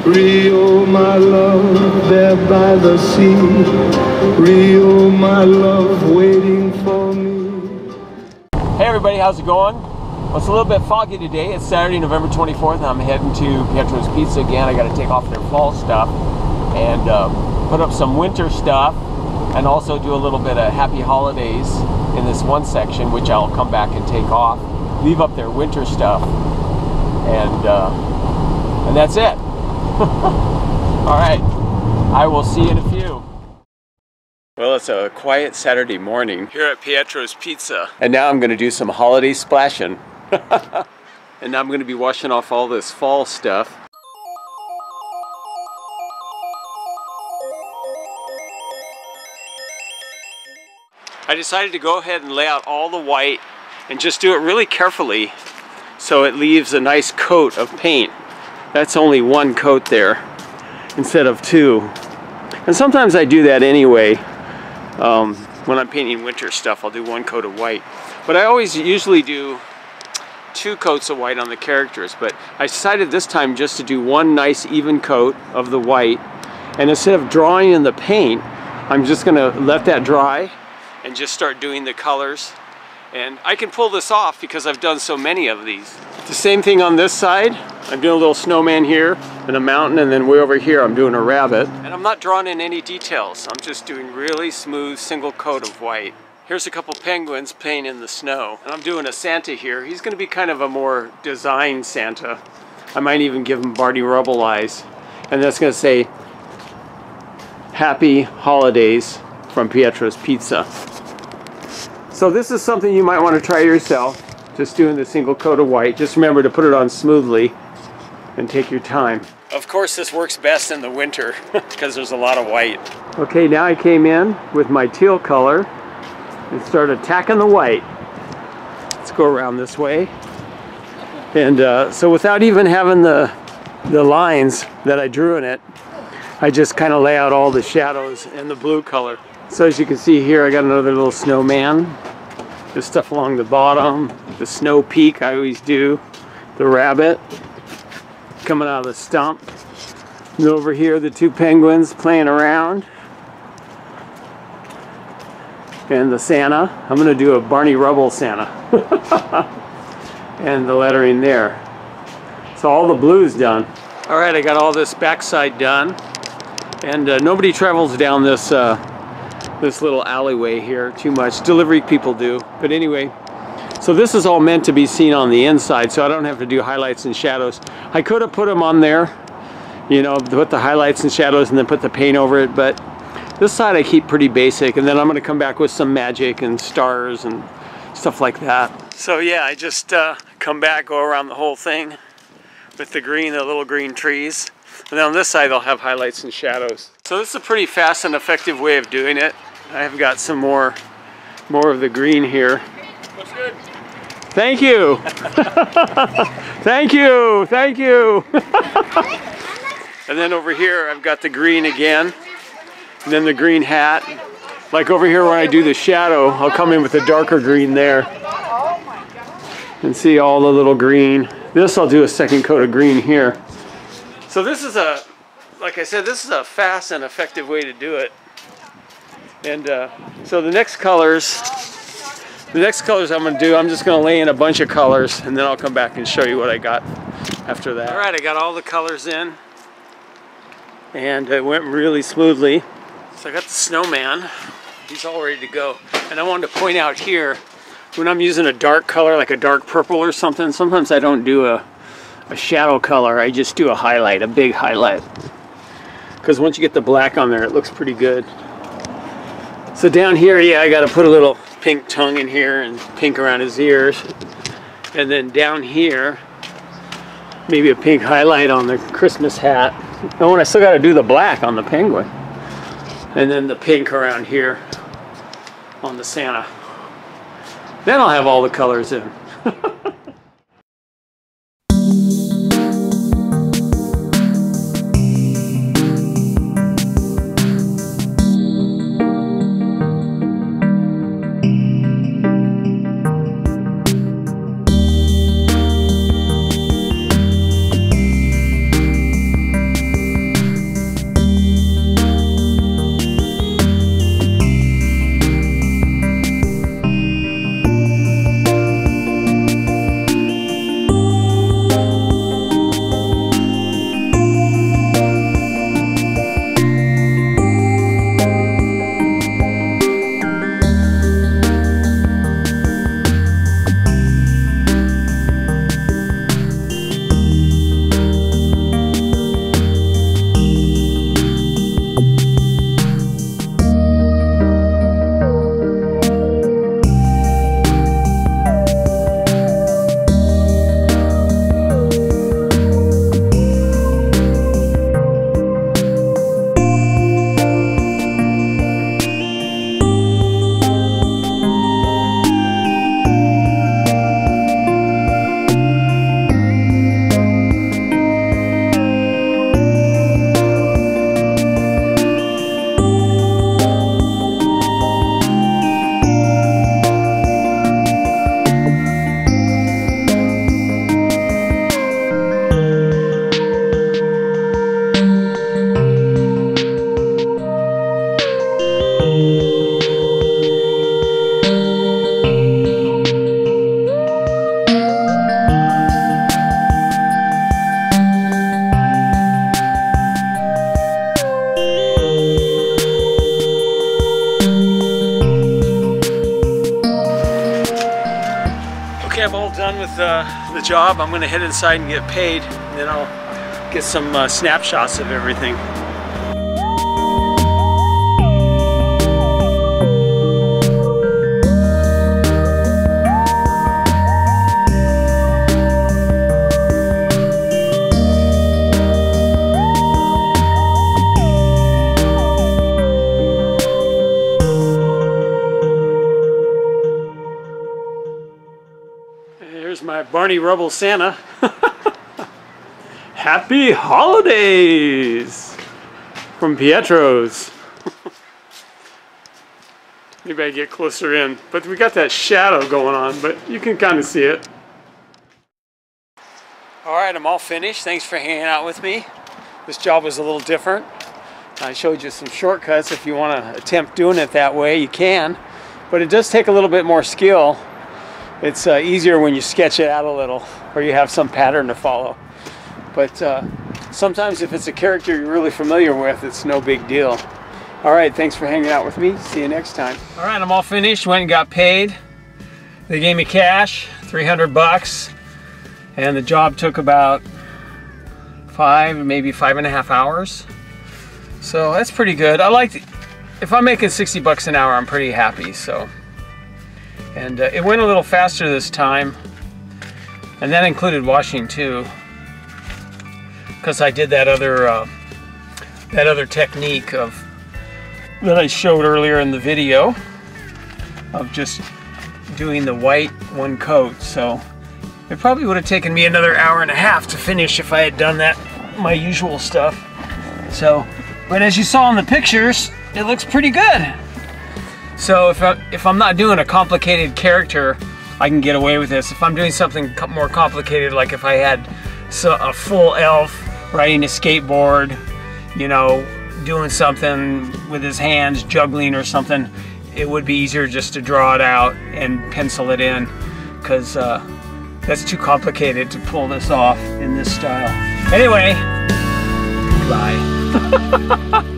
Rio, my love, there by the sea. Rio, my love, waiting for me. Hey everybody, how's it going? Well, it's a little bit foggy today. It's Saturday, November 24th, and I'm heading to Pietro's Pizza again. I got to take off their fall stuff and put up some winter stuff, and also do a little bit of happy holidays in this one section, which I'll come back and take off, leave up their winter stuff, and that's it. All right, I will see you in a few. Well, it's a quiet Saturday morning here at Pietro's Pizza, and now I'm going to do some holiday splashing. And now I'm going to be washing off all this fall stuff. I decided to go ahead and lay out all the white and just do it really carefully so it leaves a nice coat of paint. That's only one coat there instead of two. And sometimes I do that anyway. When I'm painting winter stuff, I'll do one coat of white. But I always usually do two coats of white on the characters. But I decided this time just to do one nice even coat of the white. And instead of drawing in the paint, I'm just gonna let that dry and just start doing the colors. And I can pull this off because I've done so many of these. The same thing on this side. I'm doing a little snowman here and a mountain, and then way over here I'm doing a rabbit. And I'm not drawing in any details. I'm just doing really smooth single coat of white. Here's a couple penguins playing in the snow. And I'm doing a Santa here. He's gonna be kind of a more designed Santa. I might even give him Barney Rubble eyes. And that's gonna say, Happy Holidays from Pietro's Pizza. So this is something you might want to try yourself, just doing the single coat of white. Just remember to put it on smoothly and take your time. Of course this works best in the winter because there's a lot of white. Okay, now I came in with my teal color and started attacking the white. Let's go around this way. And so without even having the lines that I drew in it, I just kind of lay out all the shadows in the blue color. So as you can see here, I got another little snowman. There's stuff along the bottom, the snow peak I always do, the rabbit coming out of the stump. And over here, the two penguins playing around. And the Santa. I'm going to do a Barney Rubble Santa. And the lettering there. So all the blue's done. All right, I got all this backside done. And nobody travels down this this little alleyway here too much. Delivery people do. But anyway, so this is all meant to be seen on the inside, so I don't have to do highlights and shadows. I could have put them on there, you know, put the highlights and shadows and then put the paint over it, but this side I keep pretty basic, and then I'm going to come back with some magic and stars and stuff like that. So yeah, I just come back, go around the whole thing with the green, the little green trees. And then on this side I'll have highlights and shadows. So this is a pretty fast and effective way of doing it. I've got some more of the green here. Looks good. Thank you. Thank you. Thank you. And then over here I've got the green again. And then the green hat. Like over here when I do the shadow, I'll come in with the darker green there. And see all the little green. This I'll do a second coat of green here. So this is like I said, this is a fast and effective way to do it. And so the next colors I'm going to do, I'm just going to lay in a bunch of colors, and then I'll come back and show you what I got after that. All right, I got all the colors in, and it went really smoothly. So I got the snowman. He's all ready to go. And I wanted to point out here, when I'm using a dark color, like a dark purple or something, sometimes I don't do a shadow color, I just do a highlight, a big highlight. Because once you get the black on there, it looks pretty good. So down here, yeah, I got to put a little pink tongue in here and pink around his ears. And then down here, maybe a pink highlight on the Christmas hat. Oh, and I still got to do the black on the penguin. And then the pink around here on the Santa. Then I'll have all the colors in. Okay, I'm all done with the job. I'm gonna head inside and get paid, and then I'll get some snapshots of everything. Here's my Barney Rubble Santa. Happy holidays from Pietro's. Maybe I get closer in, but we got that shadow going on, but you can kind of see it. All right, I'm all finished. Thanks for hanging out with me. This job was a little different. I showed you some shortcuts. If you want to attempt doing it that way, you can, but it does take a little bit more skill. It's easier when you sketch it out a little, or you have some pattern to follow. But sometimes if it's a character you're really familiar with, it's no big deal. All right, thanks for hanging out with me. See you next time. All right, I'm all finished. Went and got paid. They gave me cash, 300 bucks, and the job took about 5, maybe 5.5 hours. So that's pretty good. I like, if I'm making 60 bucks an hour, I'm pretty happy. So. And it went a little faster this time, and that included washing too, because I did that other technique that I showed earlier in the video of just doing the white one coat. So it probably would have taken me another hour-and-a-half to finish if I had done that, my usual stuff. So, but as you saw in the pictures, it looks pretty good. So if I'm not doing a complicated character, I can get away with this. If I'm doing something more complicated, like if I had a full elf riding a skateboard, you know, doing something with his hands, juggling or something, it would be easier just to draw it out and pencil it in, because that's too complicated to pull this off in this style. Anyway, bye.